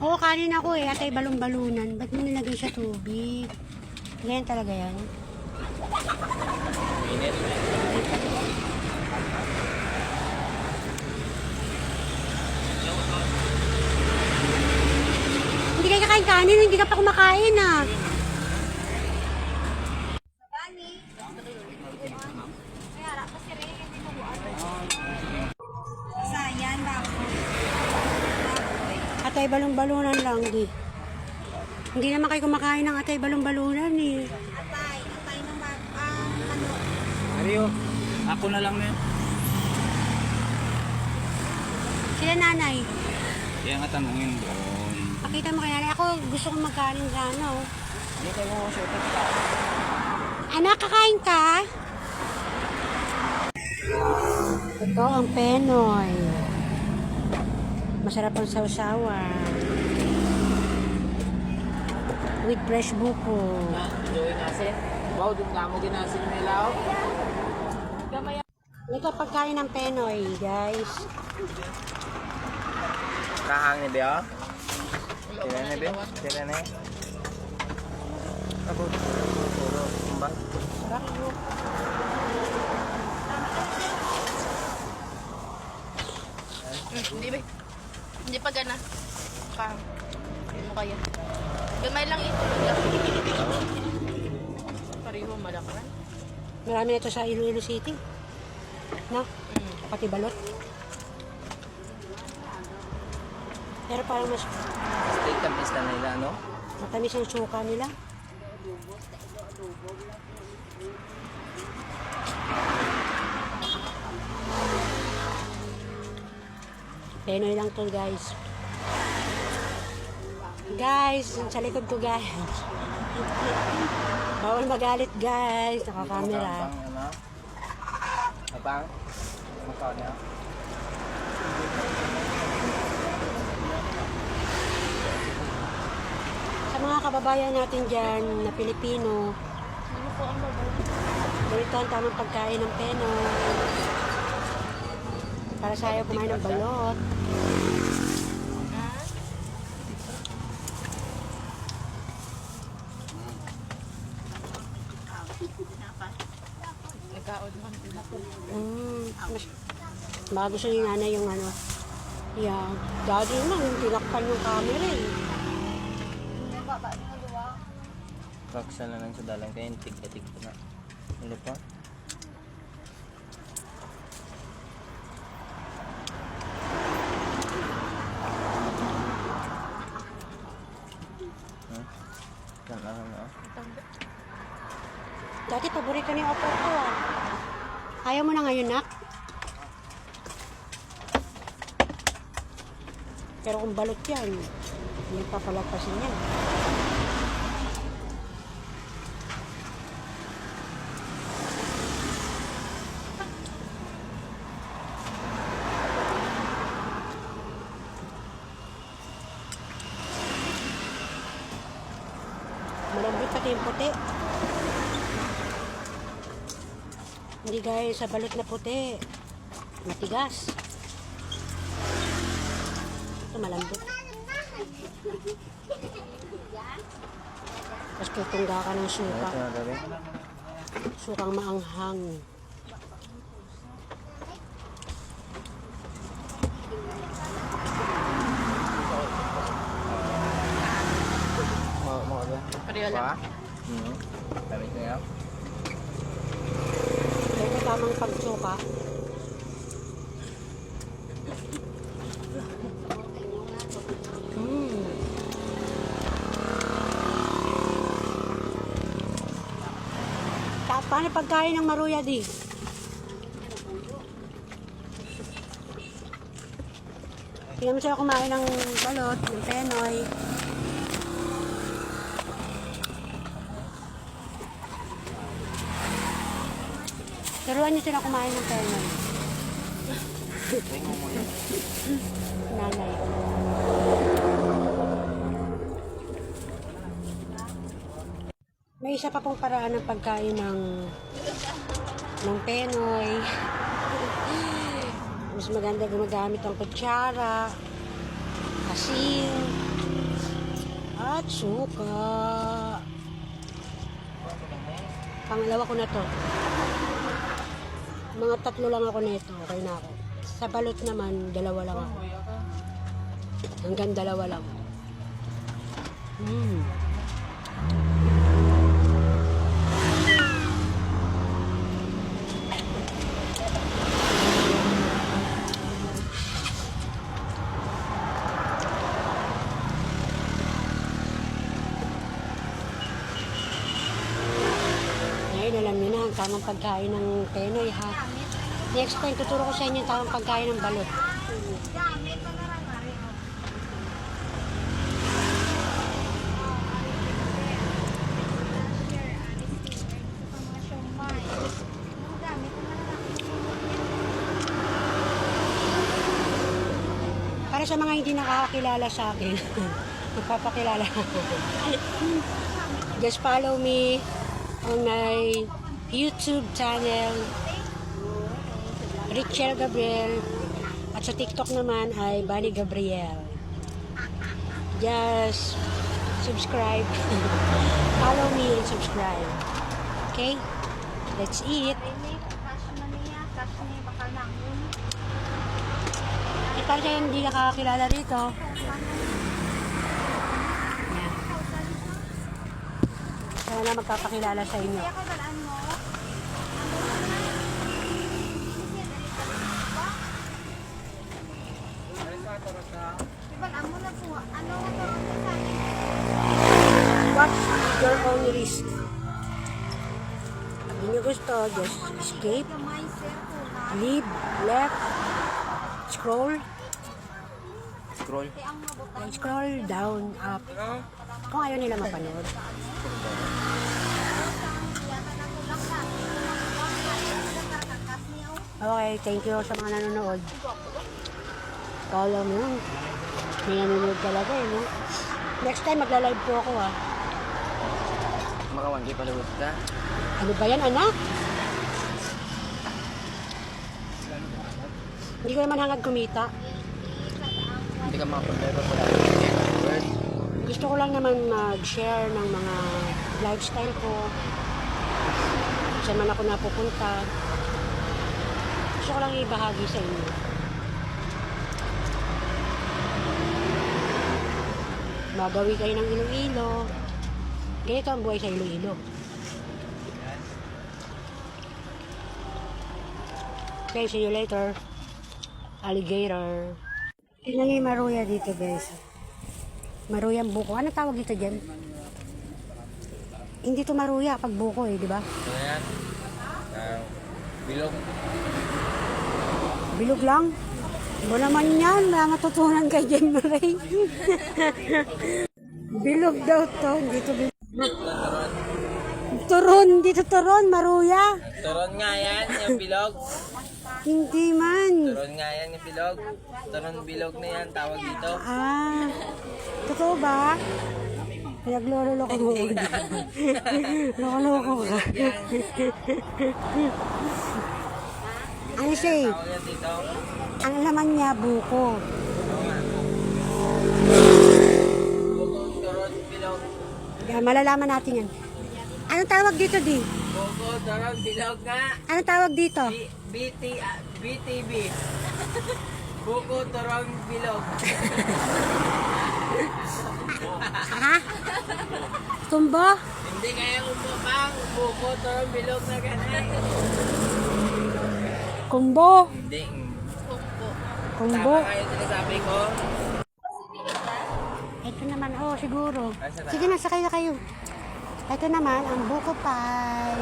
Oo, kanin ako eh. Atay balong-balunan. Ba't mo nilagay sa tubig? Ganyan talaga yan. Minit. Hindi kayo kakain kanin, hindi ka pa kumakain ah. Atay balong-balunan lang di. Hindi naman kayo kumakain ng atay balong-balunan eh. Atay ng manok. Mario, ako na lang na yun. Sila nanay. Kaya nga tanongin doon. Pakita mo kay nanay. Ako gusto kong magkain sana oh. Hindi tayo mo siya ito. Anak, kakain ka? Ito ang penoy. Masarap ang sausawan. With fresh buko. Joey nasin. Wow, doon nga mo ginasin nilaw. Ito pagkain ng penoy, guys. Kahang ni Bea. Tira na Bea. Tira na. Ako. Puro. Kumbak. Hindi ba? Hindi pa gana. Pang. Ano kaya? Gamay lang ito. Pariho malakaran. Marami na ito sa Iloilo City. No? Pati balot. Pero parang mas Steak ang pista nila, no? matamis ang suka nila. Penoy lang to guys. Guys, sa likod ko guys. Bawal magalit guys. Nakakamera. Pang ano? Abang? Magkao niya? Sa mga kababayan natin dyan na Pilipino, Ano po ang babae? ganito ang tamang pagkain ng penoy. Para sa ayaw kumain ng balot. Nagkaod man. Baka gusto ni nanay yung ano. Yeah. Daddy naman, tinakpan yung camera eh. Kaksa na lang sa dalang kayo. Tig-tig ko na. Ano pa? Kailangan na. Dati paborito ni Opo ko ah. Ayaw mo na ngayon, nak? Pero kung balot yan, hindi papalagpasin yan. Malambot pati yung puti. Hindi gaya sa balot na puti. Matigas. Ito malambot. Tapos tutungga ka ng suka. Ito na gabi. Sukang maanghang. Mga ba? Pariho lang. Pa? Kami ko yan. Ito tamang pagsuka. Paano pagkain ng maruya di? Tingnan mo siya kumain ng balot, ng penoy. Turuan niyo sila kumain ng penoy. Nanay. May isa pa pong paraan ng pagkain ng penoy. Mas maganda gumagamit ang kutsara, kasi at suka. Pangalawa ko na to. Mga 3 lang ako nito. Okay na ako. Sa balot naman, 2 lang ako. Hanggang 2 lang. Ngayon, alam niyo na ang tamang pagkain ng Penoy, ha? Next time, tuturo ko sa inyo ang tamang pagkain ng balot. Para sa mga hindi nakakakilala sa akin, magpapakilala. Just follow me on my YouTube channel, Richelle Gabriel. At sa TikTok naman ay Bunny Gabriel. Just subscribe. Follow me and subscribe. Okay? Let's eat. Para sa hindi nakakakilala rito. Yan. Sana magpapakilala sa inyo. Watch your own risk. Pag hindi gusto, just escape, leave, left, scroll, scroll down, up. Kung ayaw nila mapanood. Okay, thank you sa mga nanonood. Follow mo yun. May nanonood talaga eh, no? Next time, magla-live po ako, ha? Maka 1K palawag ka. Ano ba yan, anak? Hindi ko naman hangad kumita. Hindi ka makapaglaro pala. Gusto ko lang naman mag-share ng mga lifestyle ko. Saan man ako napupunta. Gusto ko lang ibahagi sa inyo. Magawi kayo ng Iloilo. Ganito ang buhay sa Iloilo. Okay, see you later. Alligator. Tingnan niyo yung maruya dito, guys. Maruyang buko. Ano tawag dito dyan? Hindi to maruya pag buko eh, di ba? Ano yan? Bilog. Bilog lang. Bo naman yan. Wala matutunan kay Jen Marie. Bilog daw to. Hindi to bilog. Turon. Hindi to turon. Maruya. Turon nga yan, yung bilog. Hindi man. Turon nga yan, yung bilog. Turon bilog na yan, tawag dito. Ah. Totoo ba? Pinaglolo-loko mo. Loko-loko ka. Ano siya eh? Tawag yan dito. Ang laman niya, buko. Turon bilog. Yan, malalaman natin yan. Anong tawag dito, Di? Buko, turon bilog nga. Anong tawag dito? BTB. Buko, turon bilog. Ha? Tumbo? Hindi kaya umupang. Buko, turon bilog na ganay. Kumbo? Hindi. Kumbo? Tama kayo sinasabi ko. Ito naman, oh, siguro. Asa na? Sige na, sakay na kayo. Ito naman, ang buko pie.